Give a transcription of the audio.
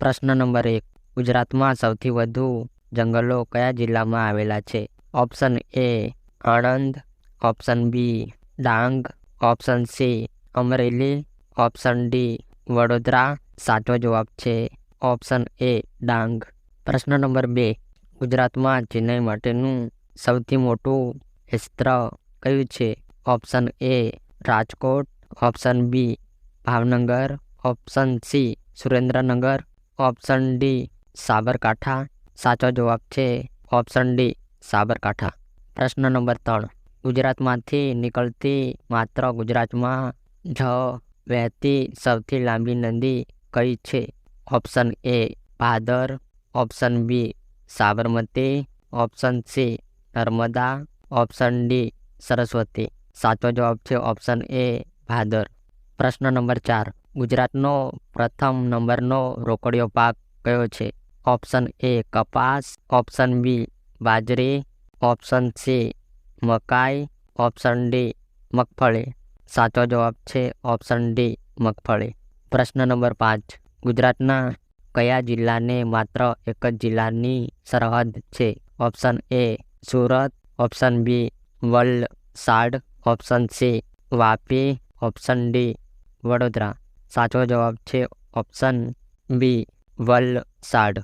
પ્રશ્ન નંબર 1. ગુજરાતમાં સૌથી વધુ જંગલો કયા જિલ્લામાં આવેલા છે? Option A Anand, option B Dang, option C Amreli, option D Vadodara. સાચો જવાબ છે ઓપ્શન એ ડાંગ. પ્રશ્ન નંબર 2. ગુજરાતમાં ચેન્નઈ માટેનું સૌથી મોટું ક્ષેત્ર કયું છે? Option A Rajkot, option B Bhavnagar, option C Surendranagar, option D Sabarkantha. સાચો જવાબ છે ઓપ્શન ડી સાબરકાંઠા. પ્રશ્ન નંબર 3. ગુજરાતમાંથી નીકળતી માત્ર ગુજરાતમાં જ વહેતી સૌથી લાંબી નદી કઈ છે? Option A Bhadar, option B Sabarmati, option C Narmada, option D Saraswati. સાચો જવાબ છે ઓપ્શન એ ભાદર. પ્રશ્ન નંબર 4. ગુજરાતનો પ્રથમ નંબરનો રોકડિયો પાક કયો છે? ઓપ્શન એ કપાસ, ઓપ્શન બી બાજરી, ઓપ્શન સી મકાઈ, ઓપ્શન ડી મગફળી. સાચો જવાબ છે ઓપ્શન ડી મગફળી. પ્રશ્ન નંબર 5. ગુજરાતના કયા જિલ્લાને માત્ર એક જ જિલ્લાની સરહદ છે? Option A Surat, option B Valsad, option C Vapi, option D Vadodara. સાચો જવાબ છે ઓપ્શન બી વલસાડ.